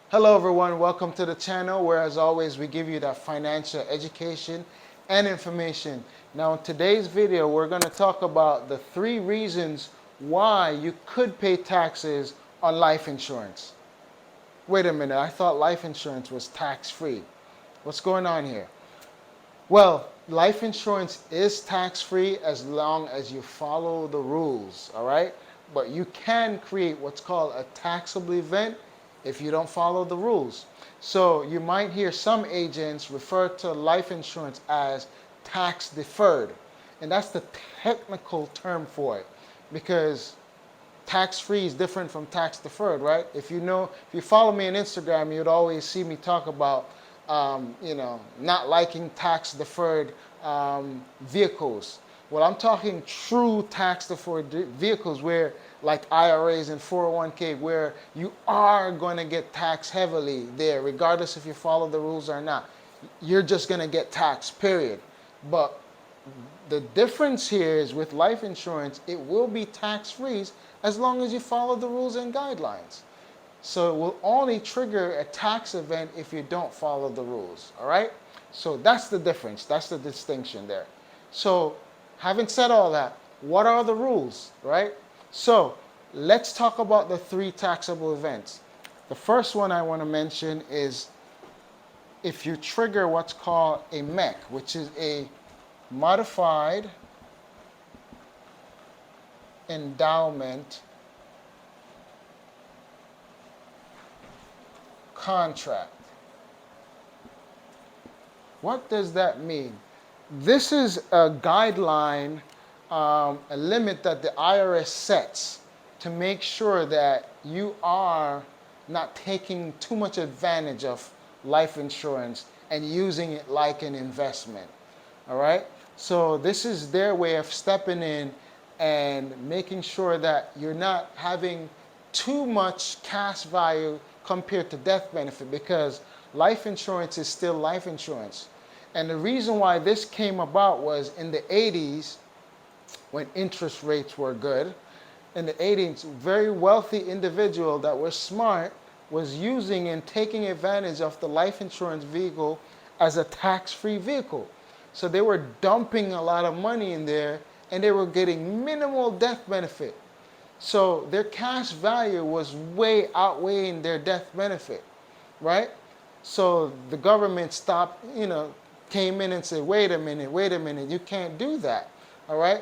Hello everyone, welcome to the channel where as always we give you that financial education and information. Now in today's video we're going to talk about the 3 reasons why you could pay taxes on life insurance. Wait a minute, I thought life insurance was tax free. What's going on here? Well, life insurance is tax free as long as you follow the rules, all right? But you can create what's called a taxable event if you don't follow the rules. So you might hear some agents refer to life insurance as tax deferred. And that's the technical term for it because tax free is different from tax deferred, right? If you follow me on Instagram, you'd always see me talk about, not liking tax deferred vehicles. Well, I'm talking true tax deferred vehicles where, like IRAs and 401k, where you are going to get taxed heavily there, regardless if you follow the rules or not. You're just going to get taxed, period. But the difference here is with life insurance, it will be tax free as long as you follow the rules and guidelines. So it will only trigger a tax event if you don't follow the rules, all right? So that's the difference. That's the distinction there. So having said all that, what are the rules, right? So let's talk about the 3 taxable events. The first one I want to mention is if you trigger what's called a Mech, which is a modified endowment contract. What does that mean? This is a guideline, a limit that the IRS sets to make sure that you are not taking too much advantage of life insurance and using it like an investment. All right? So this is their way of stepping in and making sure that you're not having too much cash value compared to death benefit, because life insurance is still life insurance. And the reason why this came about was in the 80s when interest rates were good. In the 80s, very wealthy individual that was smart was using and taking advantage of the life insurance vehicle as a tax-free vehicle. So they were dumping a lot of money in there and they were getting minimal death benefit. So their cash value was way outweighing their death benefit, right? So the government came in and said, wait a minute, you can't do that, all right?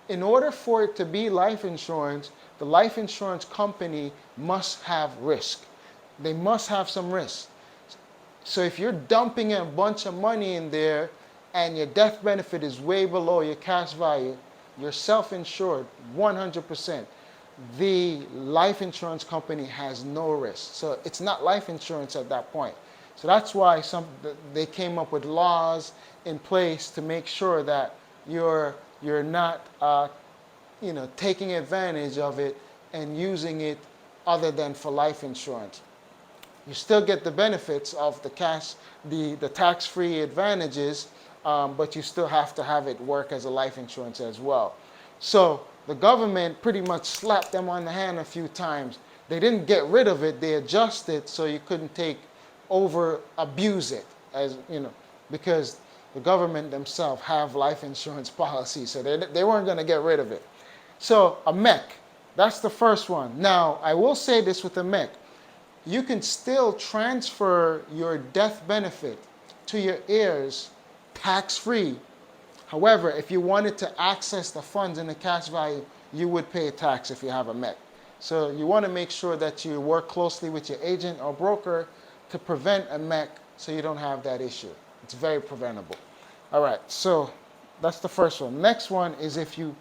In order for it to be life insurance, the life insurance company must have risk. They must have some risk. So if you're dumping a bunch of money in there and your death benefit is way below your cash value, you're self-insured 100%. The life insurance company has no risk. So it's not life insurance at that point. So that's why they came up with laws in place to make sure that you're not taking advantage of it and using it other than for life insurance. You still get the benefits of the cash, the tax-free advantages, but you still have to have it work as a life insurance as well. So the government pretty much slapped them on the hand a few times. They didn't get rid of it, they adjusted so you couldn't abuse it, because the government themselves have life insurance policies, so they weren't going to get rid of it. So a Mech, that's the first one. Now, I will say this with a Mech. You can still transfer your death benefit to your heirs tax-free. However, if you wanted to access the funds in the cash value, you would pay a tax if you have a Mech. So you want to make sure that you work closely with your agent or broker to prevent a Mech so you don't have that issue. It's very preventable. All right, so that's the first one. Next one is if you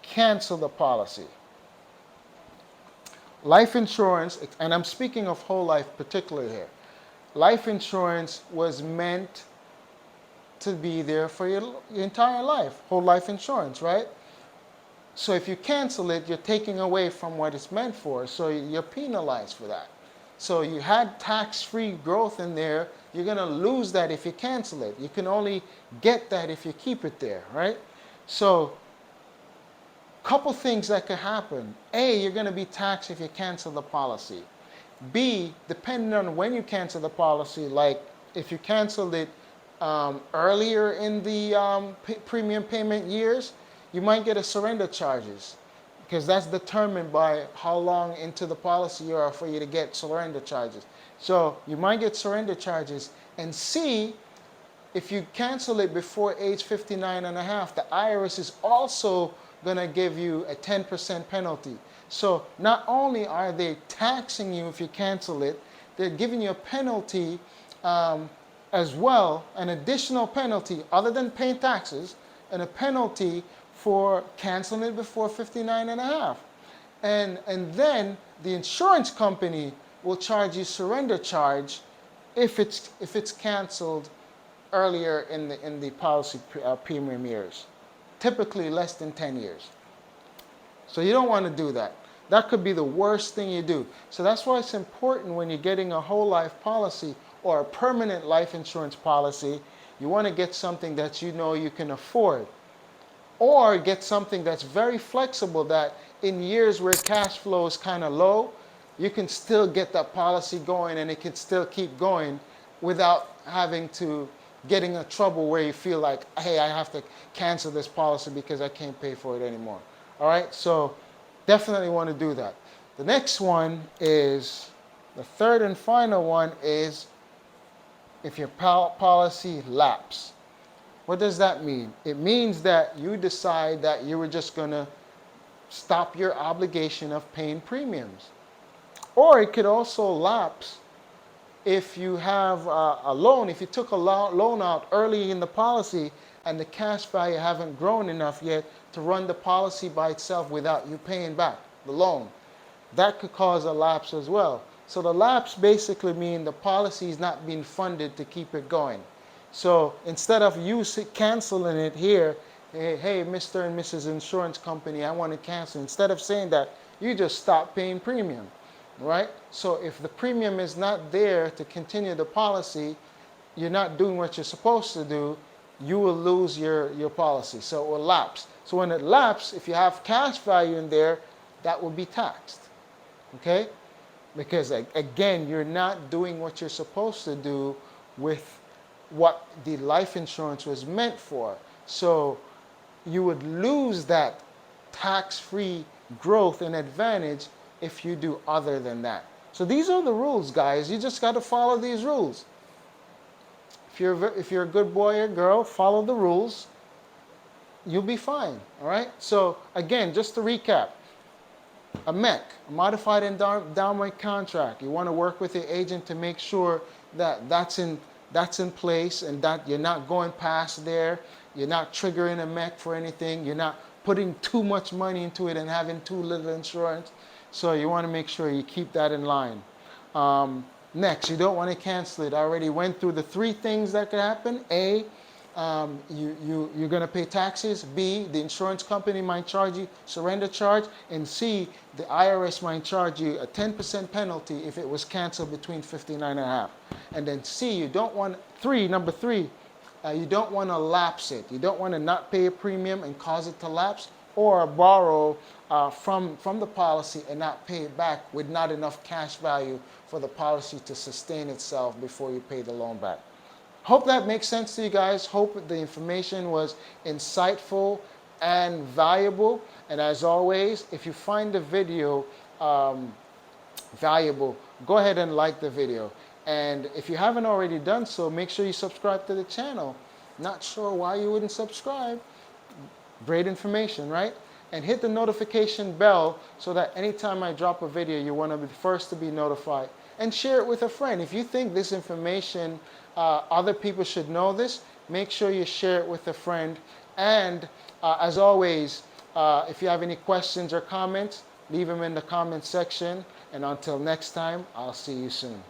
cancel the policy. Life insurance, and I'm speaking of whole life particularly here. Life insurance was meant to be there for your entire life, whole life insurance, right? So if you cancel it, you're taking away from what it's meant for, so you're penalized for that. So you had tax-free growth in there, you're going to lose that if you cancel it. You can only get that if you keep it there, right? So couple things that could happen. A, you're going to be taxed if you cancel the policy. B, depending on when you cancel the policy, like if you canceled it earlier in the premium payment years, you might get a surrender charges because that's determined by how long into the policy you are for you to get surrender charges. So you might get surrender charges. And C, if you cancel it before age 59 and a half, the IRS is also going to give you a 10% penalty. So not only are they taxing you if you cancel it, they're giving you a penalty as well, an additional penalty other than paying taxes, and a penalty for canceling it before 59 and a half. And then the insurance company will charge you surrender charge if it's canceled earlier in the policy premium years, typically less than 10 years. So you don't want to do that. That could be the worst thing you do. So that's why it's important when you're getting a whole life policy or a permanent life insurance policy, you want to get something that you know you can afford. Or get something that's very flexible that in years where cash flow is kind of low, you can still get that policy going and it can still keep going without having to getting in trouble where you feel like, hey, I have to cancel this policy because I can't pay for it anymore. All right, so definitely want to do that. The next one is, the third and final one is if your policy lapse. What does that mean? It means that you decide that you were just going to stop your obligation of paying premiums. Or it could also lapse if you have a loan, if you took a loan out early in the policy and the cash value haven't grown enough yet to run the policy by itself without you paying back the loan. That could cause a lapse as well. So the lapse basically means the policy is not being funded to keep it going. So instead of you canceling it here, hey, Mr. and Mrs. Insurance Company, I want to cancel. Instead of saying that, you just stop paying premium, right? So if the premium is not there to continue the policy, you're not doing what you're supposed to do, you will lose your policy. So it will lapse. So when it lapses, if you have cash value in there, that will be taxed, okay? Because again, you're not doing what you're supposed to do with what the life insurance was meant for. So you would lose that tax-free growth and advantage if you do other than that. So these are the rules, guys. You just got to follow these rules. If you're a good boy or girl, follow the rules. You'll be fine, all right? So again, just to recap, a Mech, a modified endowment contract. You want to work with your agent to make sure that that's in place and that you're not going past there. You're not triggering a Mech for anything. You're not putting too much money into it and having too little insurance. So you want to make sure you keep that in line. Next, you don't want to cancel it. I already went through the 3 things that could happen. A, you're going to pay taxes. B, the insurance company might charge you surrender charge. And C, the IRS might charge you a 10% penalty if it was canceled between 59 and a half. And then C, you don't want, number 3, you don't want to lapse it. You don't want to not pay a premium and cause it to lapse, or borrow from the policy and not pay it back with not enough cash value for the policy to sustain itself before you pay the loan back. Hope that makes sense to you guys. Hope the information was insightful and valuable. And as always, if you find the video valuable, go ahead and like the video. And if you haven't already done so, make sure you subscribe to the channel. Not sure why you wouldn't subscribe. Great information, right? And hit the notification bell so that anytime I drop a video, you want to be the first to be notified. And share it with a friend. If you think this information, other people should know this, make sure you share it with a friend. And as always, if you have any questions or comments, leave them in the comment section. And until next time, I'll see you soon.